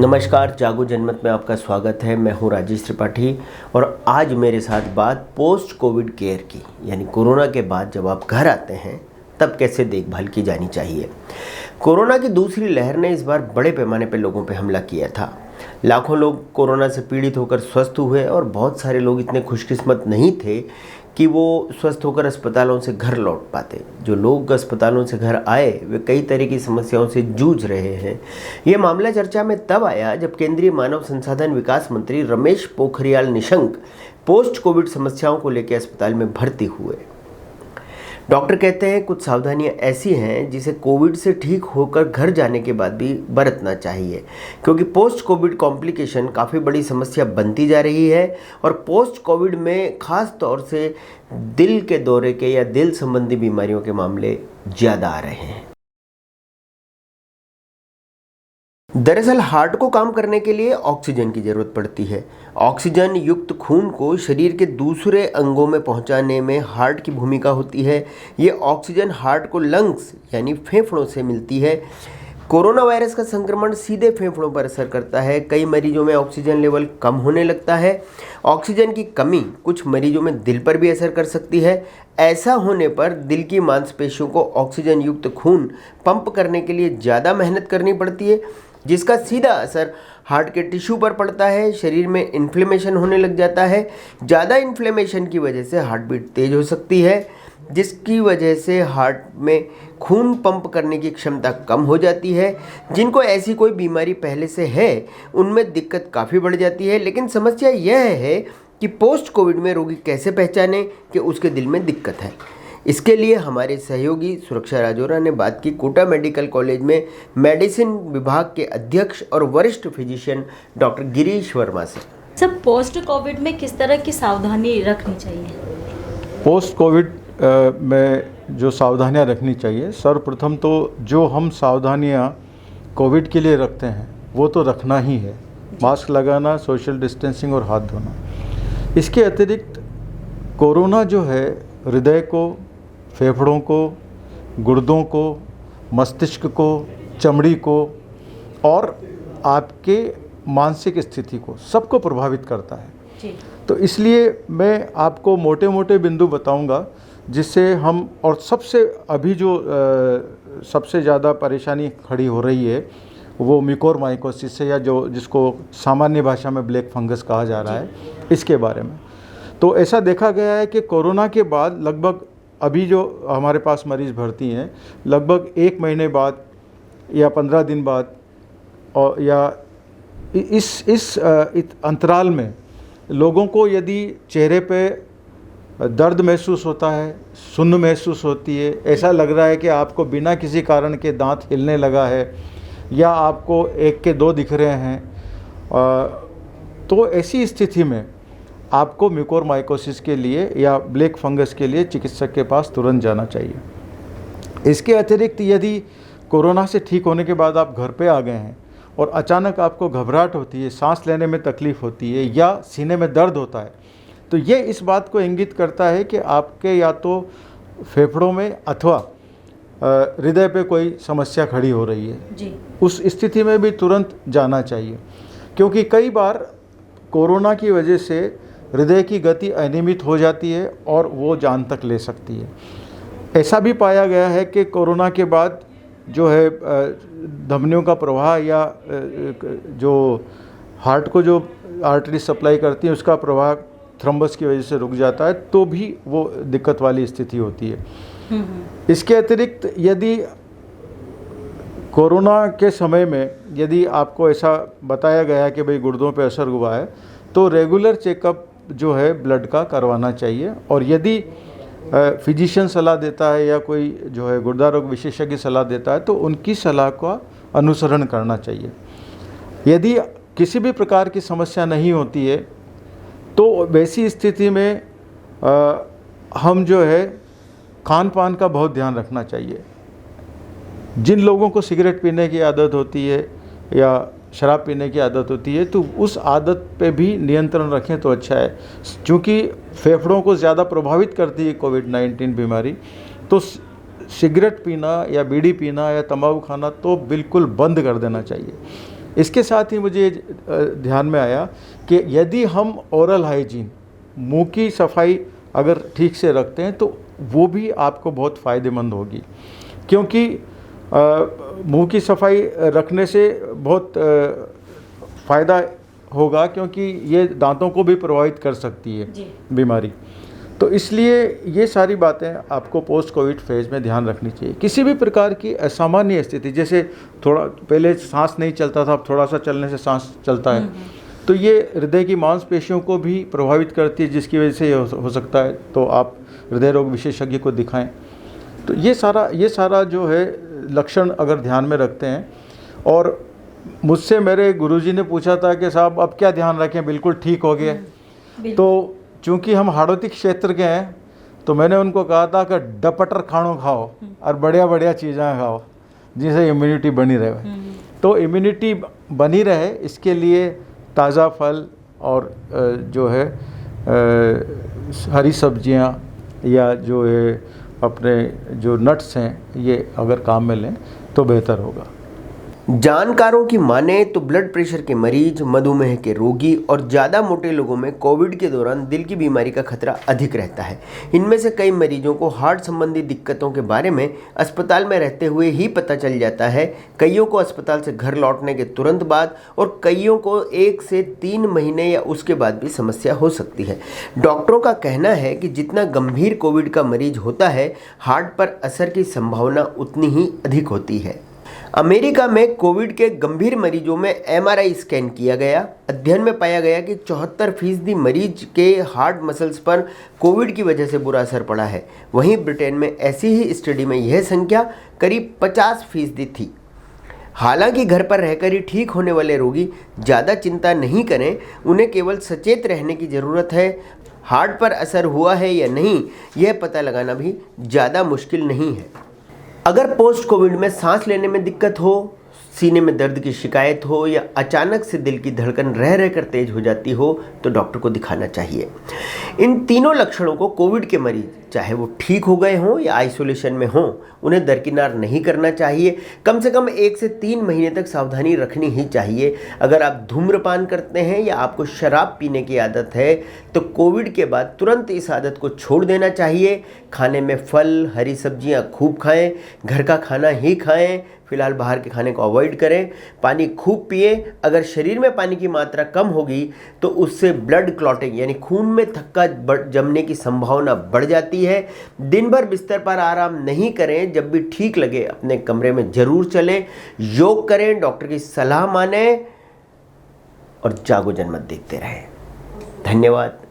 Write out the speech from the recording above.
नमस्कार, जागो जनमत में आपका स्वागत है। मैं हूं राजेश त्रिपाठी और आज मेरे साथ बात पोस्ट कोविड केयर की, यानी कोरोना के बाद जब आप घर आते हैं तब कैसे देखभाल की जानी चाहिए। कोरोना की दूसरी लहर ने इस बार बड़े पैमाने पर लोगों पर हमला किया था। लाखों लोग कोरोना से पीड़ित होकर स्वस्थ हुए और बहुत सारे लोग इतने खुशकिस्मत नहीं थे कि वो स्वस्थ होकर अस्पतालों से घर लौट पाते। जो लोग अस्पतालों से घर आए वे कई तरह की समस्याओं से जूझ रहे हैं। ये मामला चर्चा में तब आया जब केंद्रीय मानव संसाधन विकास मंत्री रमेश पोखरियाल निशंक पोस्ट कोविड समस्याओं को लेकर अस्पताल में भर्ती हुए। डॉक्टर कहते हैं कुछ सावधानियां ऐसी हैं जिसे कोविड से ठीक होकर घर जाने के बाद भी बरतना चाहिए, क्योंकि पोस्ट कोविड कॉम्प्लिकेशन काफ़ी बड़ी समस्या बनती जा रही है और पोस्ट कोविड में ख़ास तौर से दिल के दौरे के या दिल संबंधी बीमारियों के मामले ज़्यादा आ रहे हैं। दरअसल हार्ट को काम करने के लिए ऑक्सीजन की ज़रूरत पड़ती है। ऑक्सीजन युक्त खून को शरीर के दूसरे अंगों में पहुंचाने में हार्ट की भूमिका होती है। ये ऑक्सीजन हार्ट को लंग्स यानी फेफड़ों से मिलती है। कोरोना वायरस का संक्रमण सीधे फेफड़ों पर असर करता है। कई मरीजों में ऑक्सीजन लेवल कम होने लगता है। ऑक्सीजन की कमी कुछ मरीजों में दिल पर भी असर कर सकती है। ऐसा होने पर दिल की मांसपेशियों को ऑक्सीजन युक्त खून पंप करने के लिए ज़्यादा मेहनत करनी पड़ती है, जिसका सीधा असर हार्ट के टिश्यू पर पड़ता है। शरीर में इन्फ्लेमेशन होने लग जाता है। ज़्यादा इन्फ्लेमेशन की वजह से हार्ट बीट तेज हो सकती है, जिसकी वजह से हार्ट में खून पंप करने की क्षमता कम हो जाती है। जिनको ऐसी कोई बीमारी पहले से है उनमें दिक्कत काफ़ी बढ़ जाती है। लेकिन समस्या यह है कि पोस्ट कोविड में रोगी कैसे पहचाने कि उसके दिल में दिक्कत है। इसके लिए हमारे सहयोगी सुरक्षा राजौरा ने बात की कोटा मेडिकल कॉलेज में मेडिसिन विभाग के अध्यक्ष और वरिष्ठ फिजिशियन डॉक्टर गिरीश वर्मा से। सब पोस्ट कोविड में किस तरह की सावधानी रखनी चाहिए? पोस्ट कोविड में जो सावधानियां रखनी चाहिए, सर्वप्रथम तो जो हम सावधानियां कोविड के लिए रखते हैं वो तो रखना ही है। मास्क लगाना, सोशल डिस्टेंसिंग और हाथ धोना। इसके अतिरिक्त कोरोना जो है हृदय को, फेफड़ों को, गुर्दों को, मस्तिष्क को, चमड़ी को और आपके मानसिक स्थिति को, सबको प्रभावित करता है जी। तो इसलिए मैं आपको मोटे मोटे बिंदु बताऊंगा जिससे हम, और सबसे अभी जो सबसे ज़्यादा परेशानी खड़ी हो रही है वो म्यूकोरमाइकोसिस से, या जिसको सामान्य भाषा में ब्लैक फंगस कहा जा रहा है, इसके बारे में। तो ऐसा देखा गया है कि कोरोना के बाद लगभग अभी जो हमारे पास मरीज़ भर्ती हैं, लगभग 1 महीने बाद या 15 दिन बाद और या इस अंतराल में लोगों को यदि चेहरे पे दर्द महसूस होता है, सुन्न महसूस होती है, ऐसा लग रहा है कि आपको बिना किसी कारण के दांत हिलने लगा है या आपको 1 के 2 दिख रहे हैं, तो ऐसी स्थिति में आपको म्यूकोरमाइकोसिस के लिए या ब्लैक फंगस के लिए चिकित्सक के पास तुरंत जाना चाहिए। इसके अतिरिक्त यदि कोरोना से ठीक होने के बाद आप घर पे आ गए हैं और अचानक आपको घबराहट होती है, सांस लेने में तकलीफ़ होती है या सीने में दर्द होता है, तो ये इस बात को इंगित करता है कि आपके या तो फेफड़ों में अथवा हृदय पे कोई समस्या खड़ी हो रही है जी। उस स्थिति में भी तुरंत जाना चाहिए, क्योंकि कई बार कोरोना की वजह से हृदय की गति अनियमित हो जाती है और वो जान तक ले सकती है। ऐसा भी पाया गया है कि कोरोना के बाद जो है धमनियों का प्रवाह या जो हार्ट को जो आर्टरी सप्लाई करती है उसका प्रवाह थ्रम्बस की वजह से रुक जाता है, तो भी वो दिक्कत वाली स्थिति होती है। इसके अतिरिक्त यदि कोरोना के समय में यदि आपको ऐसा बताया गया है कि भाई गुर्दों पे असर हुआ है, तो रेगुलर चेकअप जो है ब्लड का करवाना चाहिए। और यदि फिजिशियन सलाह देता है या कोई जो है गुर्दा रोग विशेषज्ञ सलाह देता है तो उनकी सलाह का अनुसरण करना चाहिए। यदि किसी भी प्रकार की समस्या नहीं होती है तो वैसी स्थिति में हम जो है खान पान का बहुत ध्यान रखना चाहिए। जिन लोगों को सिगरेट पीने की आदत होती है या शराब पीने की आदत होती है तो उस आदत पे भी नियंत्रण रखें तो अच्छा है। क्योंकि फेफड़ों को ज़्यादा प्रभावित करती है कोविड-19 बीमारी, तो सिगरेट पीना या बीड़ी पीना या तंबाकू खाना तो बिल्कुल बंद कर देना चाहिए। इसके साथ ही मुझे ध्यान में आया कि यदि हम ओरल हाइजीन, मुंह की सफाई अगर ठीक से रखते हैं तो वो भी आपको बहुत फ़ायदेमंद होगी, क्योंकि मुंह की सफाई रखने से बहुत फ़ायदा होगा, क्योंकि ये दांतों को भी प्रभावित कर सकती है बीमारी। तो इसलिए ये सारी बातें आपको पोस्ट कोविड फेज़ में ध्यान रखनी चाहिए। किसी भी प्रकार की असामान्य स्थिति, जैसे थोड़ा पहले सांस नहीं चलता था, अब थोड़ा सा चलने से सांस चलता है, तो ये हृदय की मांसपेशियों को भी प्रभावित करती है, जिसकी वजह से हो सकता है। तो आप हृदय रोग विशेषज्ञ को दिखाएं। तो ये सारा जो है लक्षण अगर ध्यान में रखते हैं। और मुझसे मेरे गुरुजी ने पूछा था कि साहब अब क्या ध्यान रखें, बिल्कुल ठीक हो गया। तो चूँकि हम हाड़ौती क्षेत्र के हैं तो मैंने उनको कहा था कि डपटर खानों खाओ और बढ़िया बढ़िया चीज़ें खाओ जिससे इम्यूनिटी बनी रहे। तो इम्यूनिटी बनी रहे इसके लिए ताज़ा फल और जो है हरी सब्जियां या जो है अपने जो नट्स हैं, ये अगर काम में लें तो बेहतर होगा। जानकारों की माने तो ब्लड प्रेशर के मरीज, मधुमेह के रोगी और ज़्यादा मोटे लोगों में कोविड के दौरान दिल की बीमारी का खतरा अधिक रहता है। इनमें से कई मरीजों को हार्ट संबंधी दिक्कतों के बारे में अस्पताल में रहते हुए ही पता चल जाता है, कईयों को अस्पताल से घर लौटने के तुरंत बाद और कईयों को 1 से 3 महीने या उसके बाद भी समस्या हो सकती है। डॉक्टरों का कहना है कि जितना गंभीर कोविड का मरीज होता है, हार्ट पर असर की संभावना उतनी ही अधिक होती है। अमेरिका में कोविड के गंभीर मरीजों में MRI स्कैन किया गया। अध्ययन में पाया गया कि 74% मरीज के हार्ट मसल्स पर कोविड की वजह से बुरा असर पड़ा है। वहीं ब्रिटेन में ऐसी ही स्टडी में यह संख्या करीब 50% थी। हालांकि घर पर रहकर ही ठीक होने वाले रोगी ज़्यादा चिंता नहीं करें, उन्हें केवल सचेत रहने की ज़रूरत है। हार्ट पर असर हुआ है या नहीं, यह पता लगाना भी ज़्यादा मुश्किल नहीं है। अगर पोस्ट कोविड में सांस लेने में दिक्कत हो, सीने में दर्द की शिकायत हो या अचानक से दिल की धड़कन रह रहकर तेज हो जाती हो तो डॉक्टर को दिखाना चाहिए। इन तीनों लक्षणों को कोविड के मरीज, चाहे वो ठीक हो गए हों या आइसोलेशन में हों, उन्हें दरकिनार नहीं करना चाहिए। कम से कम 1 से 3 महीने तक सावधानी रखनी ही चाहिए। अगर आप धूम्रपान करते हैं या आपको शराब पीने की आदत है तो कोविड के बाद तुरंत इस आदत को छोड़ देना चाहिए। खाने में फल, हरी सब्जियां खूब खाएं, घर का खाना ही खाएं, फिलहाल बाहर के खाने को अवॉइड करें। पानी खूब पिए। अगर शरीर में पानी की मात्रा कम होगी तो उससे ब्लड क्लॉटिंग यानी खून में थक्का जमने की संभावना बढ़ जाती है। दिन भर बिस्तर पर आराम नहीं करें। जब भी ठीक लगे अपने कमरे में जरूर चलें। योग करें, डॉक्टर की सलाह मानें और जागो जनमत देखते रहें। धन्यवाद।